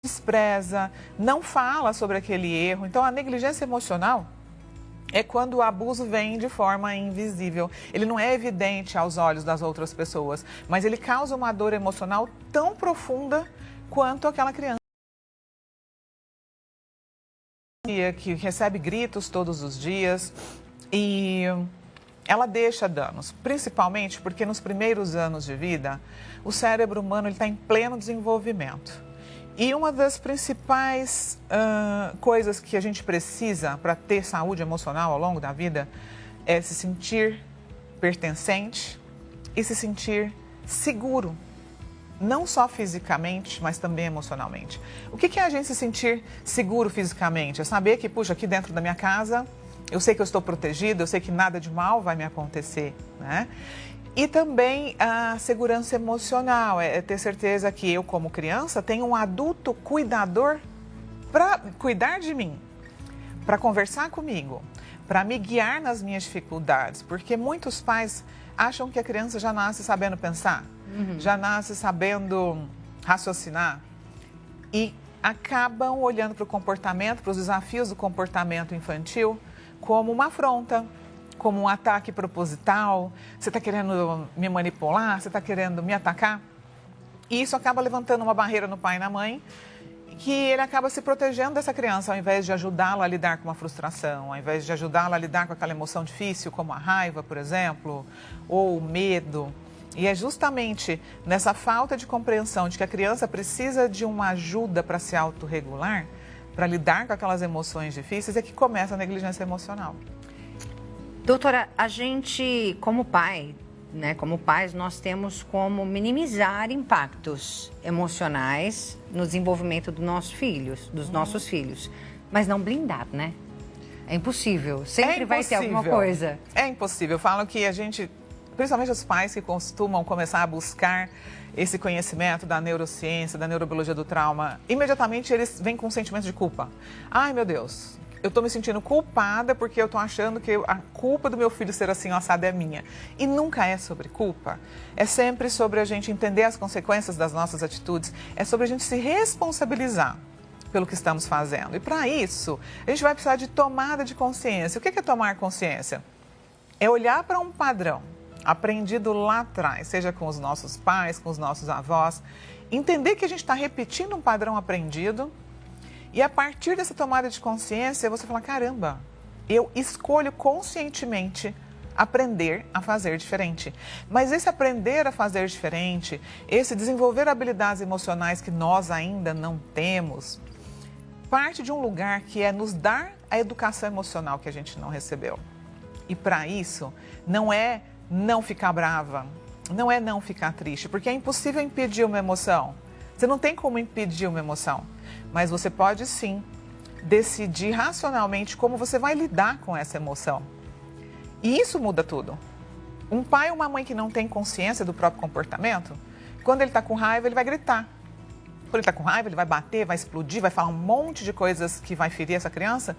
despreza, não fala sobre aquele erro. Então, a negligência emocional é quando o abuso vem de forma invisível. Ele não é evidente aos olhos das outras pessoas, mas ele causa uma dor emocional tão profunda quanto aquela criança que recebe gritos todos os dias e ela deixa danos, principalmente porque nos primeiros anos de vida, o cérebro humano está em pleno desenvolvimento. E uma das principais coisas que a gente precisa para ter saúde emocional ao longo da vida é se sentir pertencente e se sentir seguro. Não só fisicamente, mas também emocionalmente. O que é a gente se sentir seguro fisicamente? É saber que, puxa, aqui dentro da minha casa, eu sei que eu estou protegido, eu sei que nada de mal vai me acontecer, né? E também a segurança emocional, é ter certeza que eu, como criança, tenho um adulto cuidador para cuidar de mim, para conversar comigo, para me guiar nas minhas dificuldades, porque muitos pais acham que a criança já nasce sabendo pensar, já nasce sabendo raciocinar e acabam olhando para o comportamento, para os desafios do comportamento infantil como uma afronta, como um ataque proposital. Você está querendo me manipular, você está querendo me atacar. E isso acaba levantando uma barreira no pai e na mãe, que ele acaba se protegendo dessa criança, ao invés de ajudá-la a lidar com uma frustração, ao invés de ajudá-la a lidar com aquela emoção difícil, como a raiva, por exemplo, ou o medo. E é justamente nessa falta de compreensão de que a criança precisa de uma ajuda para se autorregular, para lidar com aquelas emoções difíceis, é que começa a negligência emocional. Doutora, a gente, como pai, né, como pais, nós temos como minimizar impactos emocionais no desenvolvimento dos nossos filhos, mas não blindar, né? É impossível, sempre vai ter alguma coisa. É impossível, eu falo que a gente, principalmente os pais que costumam começar a buscar esse conhecimento da neurociência, da neurobiologia do trauma, imediatamente eles vêm com um sentimento de culpa. Ai, meu Deus, eu estou me sentindo culpada porque eu estou achando que a culpa do meu filho ser assim assado é minha. E nunca é sobre culpa. É sempre sobre a gente entender as consequências das nossas atitudes. É sobre a gente se responsabilizar pelo que estamos fazendo. E para isso, a gente vai precisar de tomada de consciência. O que é tomar consciência? É olhar para um padrão aprendido lá atrás, seja com os nossos pais, com os nossos avós, entender que a gente está repetindo um padrão aprendido. E a partir dessa tomada de consciência, você fala, caramba, eu escolho conscientemente aprender a fazer diferente. Mas esse aprender a fazer diferente, esse desenvolver habilidades emocionais que nós ainda não temos, parte de um lugar que é nos dar a educação emocional que a gente não recebeu. E para isso, não é não ficar brava, não é não ficar triste, porque é impossível impedir uma emoção. Você não tem como impedir uma emoção, mas você pode sim decidir racionalmente como você vai lidar com essa emoção. E isso muda tudo. Um pai ou uma mãe que não tem consciência do próprio comportamento, quando ele está com raiva, ele vai gritar. Quando ele está com raiva, ele vai bater, vai explodir, vai falar um monte de coisas que vai ferir essa criança.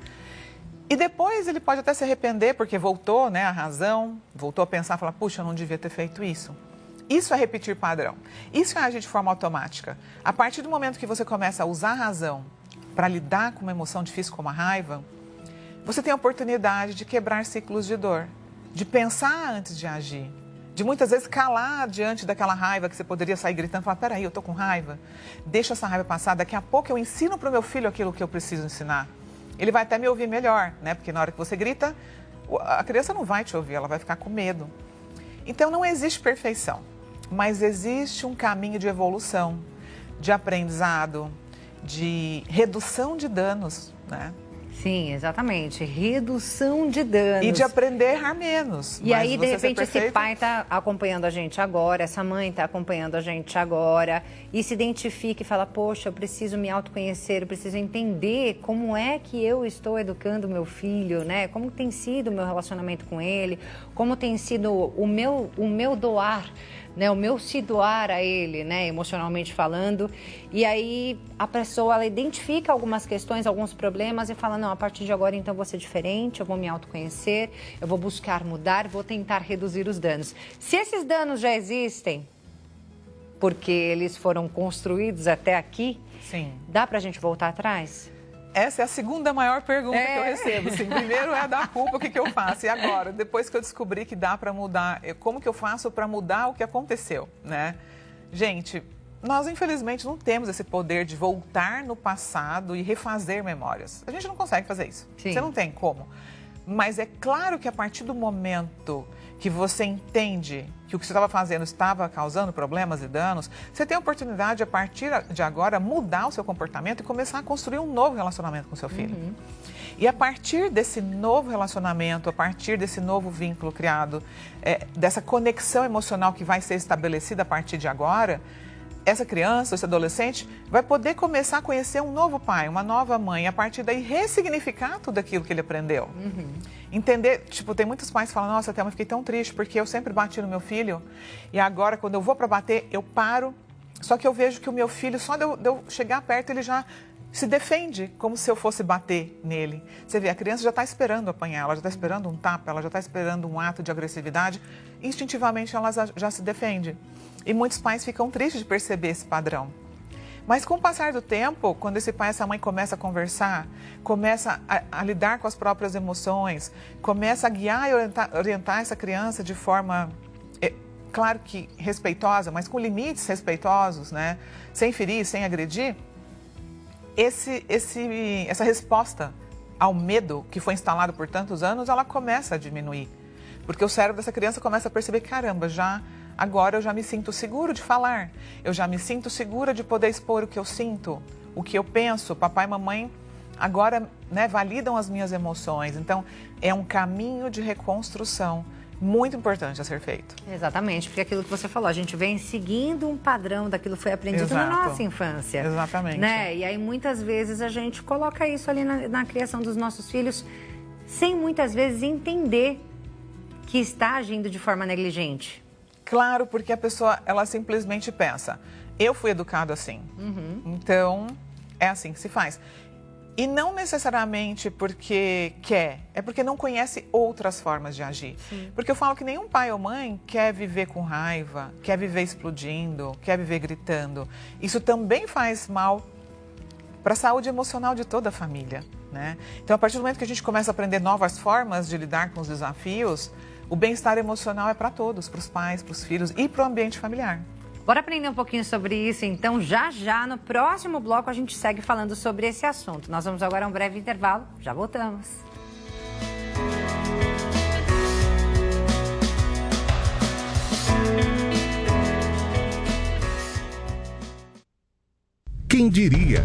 E depois ele pode até se arrepender porque voltou, né, a razão, voltou a pensar, falar, puxa, eu não devia ter feito isso. Isso é repetir padrão. Isso é agir de forma automática. A partir do momento que você começa a usar a razão para lidar com uma emoção difícil como a raiva, você tem a oportunidade de quebrar ciclos de dor, de pensar antes de agir, de muitas vezes calar diante daquela raiva que você poderia sair gritando, falar, peraí, eu tô com raiva, deixa essa raiva passar, daqui a pouco eu ensino para o meu filho aquilo que eu preciso ensinar. Ele vai até me ouvir melhor, né? Porque na hora que você grita, a criança não vai te ouvir, ela vai ficar com medo. Então não existe perfeição. Mas existe um caminho de evolução, de aprendizado, de redução de danos, né? Sim, exatamente. Redução de danos. E de aprender a errar menos. E aí, de repente, esse pai está acompanhando a gente agora, essa mãe está acompanhando a gente agora, e se identifica e fala, poxa, eu preciso me autoconhecer, eu preciso entender como é que eu estou educando meu filho, né? Como tem sido o meu relacionamento com ele, como tem sido o meu doar, né, o meu se doar a ele, né, emocionalmente falando. E aí a pessoa, ela identifica algumas questões, alguns problemas e fala, não, a partir de agora então eu vou ser diferente, eu vou me autoconhecer, eu vou buscar mudar, vou tentar reduzir os danos. Se esses danos já existem, porque eles foram construídos até aqui. Sim. Dá pra gente voltar atrás? Essa é a segunda maior pergunta que eu recebo. Assim, primeiro é da culpa, o que eu faço? E agora, depois que eu descobri que dá para mudar, como que eu faço para mudar o que aconteceu, né? Gente, nós infelizmente não temos esse poder de voltar no passado e refazer memórias. A gente não consegue fazer isso. Sim. Você não tem como. Mas é claro que a partir do momento que você entende que o que você estava fazendo estava causando problemas e danos, você tem a oportunidade, a partir de agora, mudar o seu comportamento e começar a construir um novo relacionamento com seu filho. Uhum. E a partir desse novo relacionamento, a partir desse novo vínculo criado, dessa conexão emocional que vai ser estabelecida a partir de agora, essa criança, esse adolescente, vai poder começar a conhecer um novo pai, uma nova mãe, e a partir daí ressignificar tudo aquilo que ele aprendeu. Uhum. Entender, tipo, tem muitos pais que falam, nossa, Thelma, eu fiquei tão triste porque eu sempre bati no meu filho e agora quando eu vou para bater, eu paro, só que eu vejo que o meu filho, só de eu chegar perto, ele já se defende como se eu fosse bater nele. Você vê, a criança já está esperando apanhar, ela já está esperando um tapa, ela já está esperando um ato de agressividade, instintivamente ela já se defende. E muitos pais ficam tristes de perceber esse padrão. Mas com o passar do tempo, quando esse pai e essa mãe começam a conversar, começa a lidar com as próprias emoções, começa a guiar e orientar essa criança de forma, claro que respeitosa, mas com limites respeitosos, né? Sem ferir, sem agredir, essa resposta ao medo que foi instalado por tantos anos, ela começa a diminuir. Porque o cérebro dessa criança começa a perceber, caramba, agora eu já me sinto seguro de falar, eu já me sinto segura de poder expor o que eu sinto, o que eu penso. Papai e mamãe agora, né, validam as minhas emoções. Então, é um caminho de reconstrução muito importante a ser feito. Exatamente, porque aquilo que você falou, a gente vem seguindo um padrão daquilo que foi aprendido na nossa infância. Exatamente. Né? E aí, muitas vezes, a gente coloca isso ali na criação dos nossos filhos, sem muitas vezes entender que está agindo de forma negligente. Claro, porque a pessoa, ela simplesmente pensa, eu fui educado assim, então é assim que se faz. E não necessariamente porque quer, é porque não conhece outras formas de agir. Sim. Porque eu falo que nenhum pai ou mãe quer viver com raiva, quer viver explodindo, quer viver gritando. Isso também faz mal para a saúde emocional de toda a família, né? Então, a partir do momento que a gente começa a aprender novas formas de lidar com os desafios, o bem-estar emocional é para todos, para os pais, para os filhos e para o ambiente familiar. Bora aprender um pouquinho sobre isso, então já no próximo bloco a gente segue falando sobre esse assunto. Nós vamos agora a um breve intervalo, já voltamos. Quem diria?